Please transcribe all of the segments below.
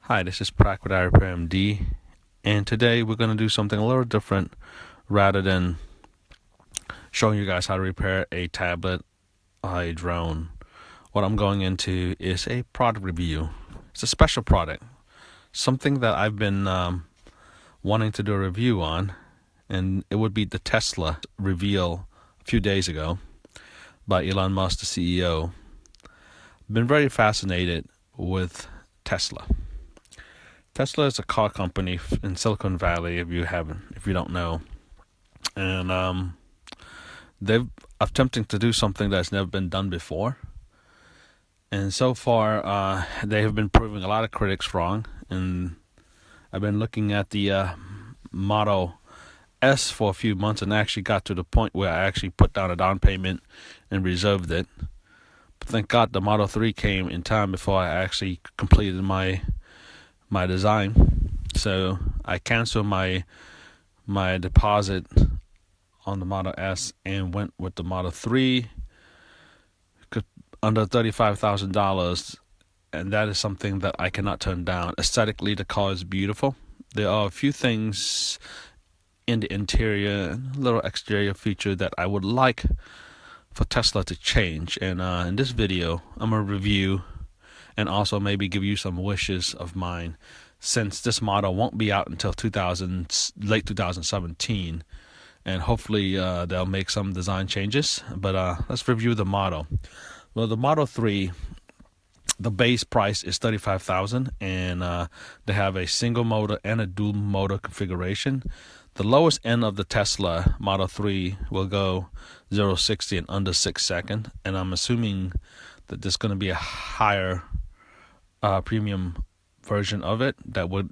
Hi, this is Prac with iRepairMD, and today we're going to do something a little different. Rather than showing you guys how to repair a tablet or a drone, what I'm going into is a product review. It's a special product, something that I've been wanting to do a review on, and it would be the Tesla reveal a few days ago by Elon Musk, the CEO. Been very fascinated with Tesla. Tesla is a car company in Silicon Valley, if you don't know, and they've attempting to do something that's never been done before. And so far, they have been proving a lot of critics wrong. And I've been looking at the Model S for a few months, and actually got to the point where I actually put down a down payment and reserved it. But thank God the Model 3 came in time before I actually completed my design. So I canceled my deposit on the Model S and went with the Model 3, under $35,000, and that is something that I cannot turn down. Aesthetically, the car is beautiful. There are a few things in the interior and little exterior feature that I would like for Tesla to change. And in this video, I'm going to review and also maybe give you some wishes of mine, since this model won't be out until late 2017, and hopefully they'll make some design changes. But let's review the model. Well, the Model 3, the base price is $35,000, and they have a single motor and a dual motor configuration. The lowest end of the Tesla Model 3 will go 0-60 in under 6 seconds, and I'm assuming that there's going to be a higher premium version of it that would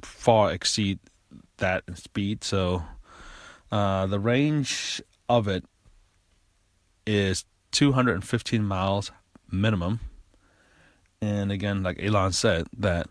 far exceed that in speed. So the range of it is 215 miles minimum. And again, like Elon said, that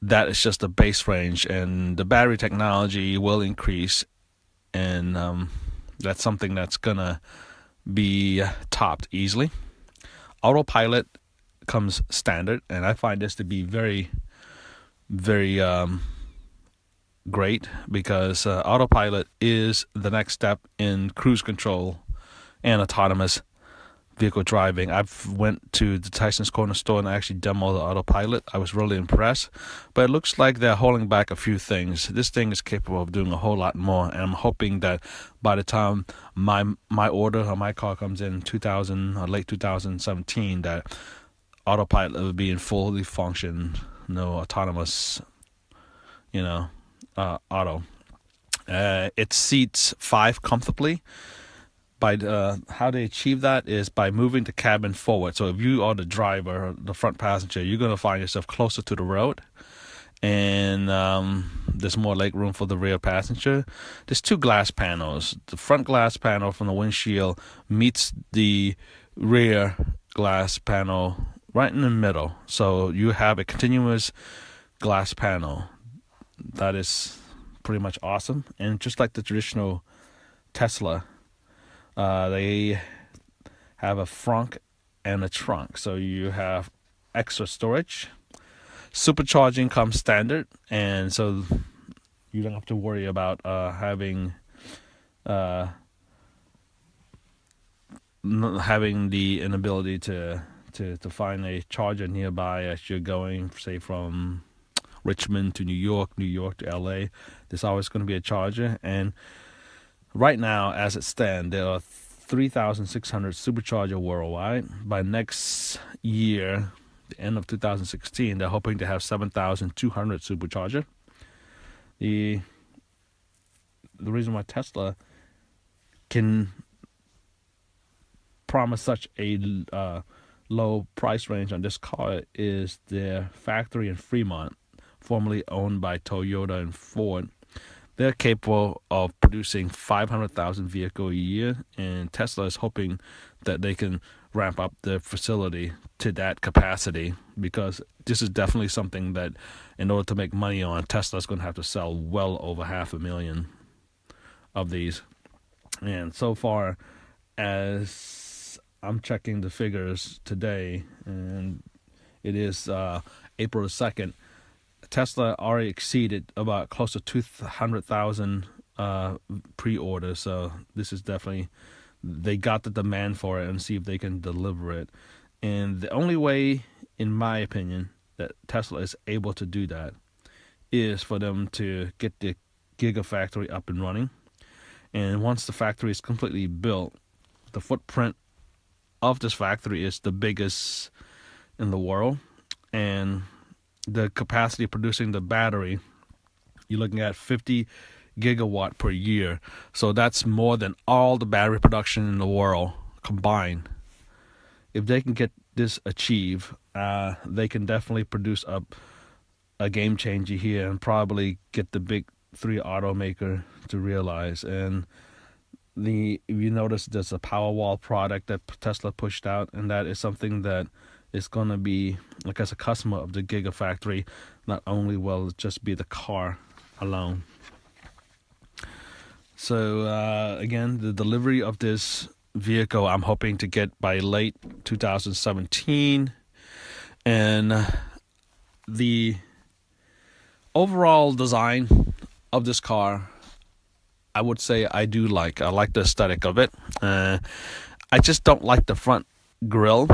is just the base range, and the battery technology will increase, and that's something that's gonna be topped easily. Autopilot comes standard, and I find this to be very, very great, because autopilot is the next step in cruise control and autonomous vehicle driving. I've went to the Tyson's Corner store and actually demoed the autopilot. I was really impressed, but it looks like they're holding back a few things. This thing is capable of doing a whole lot more, and I'm hoping that by the time my order or my car comes in 2000 or late 2017, that autopilot will be in fully function, no autonomous, auto. It seats 5 comfortably. By how they achieve that is by moving the cabin forward. So if you are the driver, or the front passenger, you're going to find yourself closer to the road, and there's more leg room for the rear passenger. There's 2 glass panels. The front glass panel from the windshield meets the rear glass panel right in the middle. So you have a continuous glass panel. That is pretty much awesome. And just like the traditional Tesla, they have a frunk and a trunk, so you have extra storage. Supercharging comes standard, and so you don't have to worry about having the inability to find a charger nearby as you're going, say, from Richmond to New York to LA. There's always going to be a charger. And right now, as it stands, there are 3,600 superchargers worldwide. By next year, the end of 2016, they're hoping to have 7,200 superchargers. The reason why Tesla can promise such a low price range on this car is their factory in Fremont, formerly owned by Toyota and Ford. They're capable of producing 500,000 vehicles a year, and Tesla is hoping that they can ramp up their facility to that capacity, because this is definitely something that, in order to make money on, Tesla's going to have to sell well over 500,000 of these. And so far, as I'm checking the figures today, and it is April the 2nd, Tesla already exceeded about close to 200,000 pre-orders. So this is definitely, they got the demand for it and see if they can deliver it. And the only way, in my opinion, that Tesla is able to do that is for them to get the Gigafactory up and running. And once the factory is completely built, the footprint of this factory is the biggest in the world. And the capacity of producing the battery, you're looking at 50 gigawatt per year. So that's more than all the battery production in the world combined. If they can get this achieved, they can definitely produce a game changer here and probably get the big three automaker to realize. And if you notice, there's a Powerwall product that Tesla pushed out, and that is something that is going to be, like, as a customer of the Gigafactory, not only will it just be the car alone. So again, the delivery of this vehicle I'm hoping to get by late 2017, and the overall design of this car, I would say I like the aesthetic of it. I just don't like the front grille.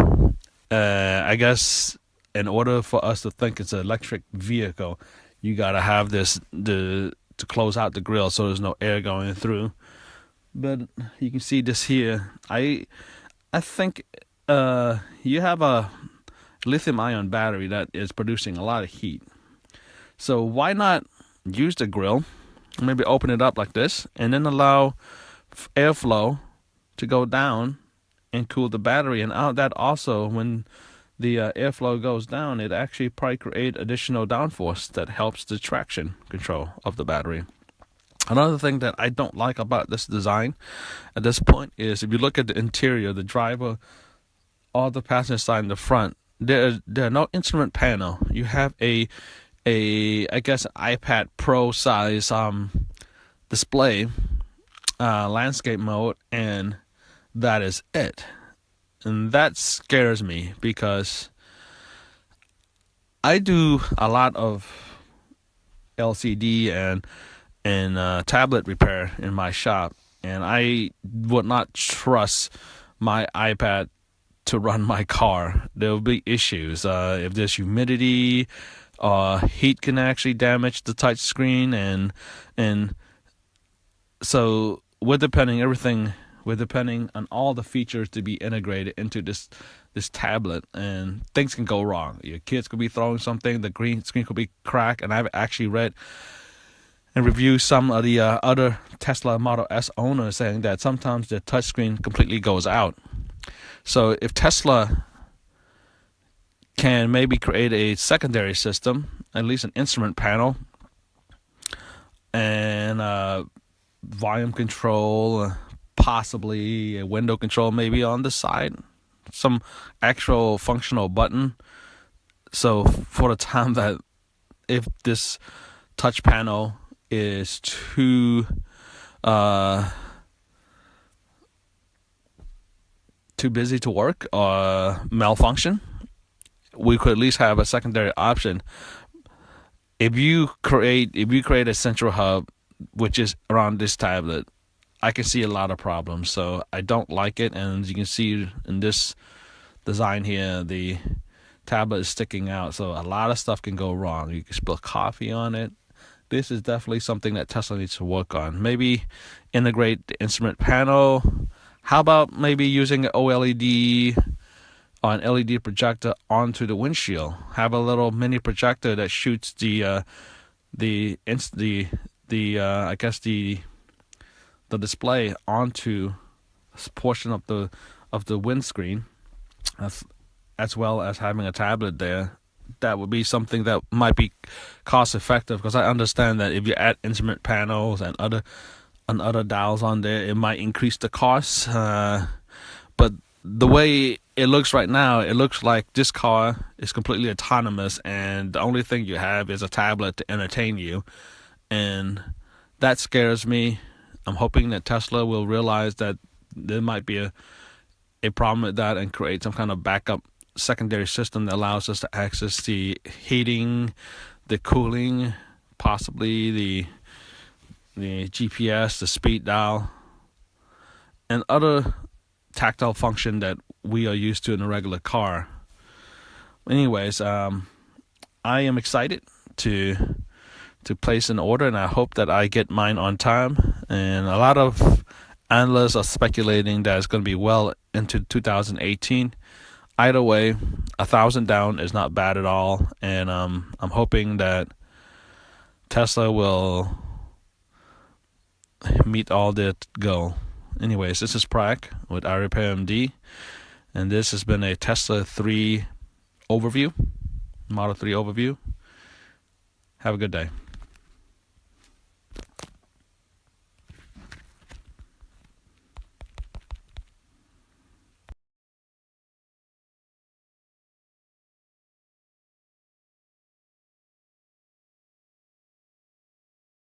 I guess in order for us to think it's an electric vehicle, you gotta have to close out the grille so there's no air going through. But you can see this here. I think you have a lithium-ion battery that is producing a lot of heat. So why not use the grill, maybe open it up like this, and then allow airflow to go down and cool the battery. And that also, when the airflow goes down, it actually probably create additional downforce that helps the traction control of the battery. Another thing that I don't like about this design at this point is, if you look at the interior, the driver or the passenger side in the front, there are no instrument panel. You have I guess iPad Pro size display, landscape mode, and that is it. And that scares me because I do a lot of LCD and tablet repair in my shop, and I would not trust my iPad to run my car. There will be issues if there's humidity. Heat can actually damage the touch screen, and so we're depending on all the features to be integrated into this tablet, and things can go wrong. Your kids could be throwing something, the green screen could be cracked, and I've actually read and review some of the other Tesla Model S owners saying that sometimes the touchscreen completely goes out. So if Tesla can maybe create a secondary system, at least an instrument panel, and volume control, possibly a window control maybe on the side, some actual functional button. So for the time that if this touch panel is too busy to work or malfunction, we could at least have a secondary option. If you create a central hub, which is around this tablet, I can see a lot of problems. So I don't like it. And as you can see in this design here, the tablet is sticking out, so a lot of stuff can go wrong. You can spill coffee on it. This is definitely something that Tesla needs to work on. Maybe integrate the instrument panel. How about maybe using an OLED or an LED projector onto the windshield? Have a little mini projector that shoots the display onto a portion of the windscreen, as well as having a tablet there. That would be something that might be cost effective, because I understand that if you add instrument panels and other dials on there, it might increase the cost. But the way it looks right now, it looks like this car is completely autonomous, and the only thing you have is a tablet to entertain you, and that scares me. I'm hoping that Tesla will realize that there might be a problem with that and create some kind of backup secondary system that allows us to access the heating, the cooling, possibly the GPS, the speed dial, and other tactile function that we are used to in a regular car. Anyways, I am excited to place an order, and I hope that I get mine on time. And a lot of analysts are speculating that it's going to be well into 2018. Either way, 1,000 down is not bad at all, and I'm hoping that Tesla will meet all their goal. Anyways, this is Prak with iRepairMD, and this has been a Tesla 3 overview, Model 3 overview. Have a good day.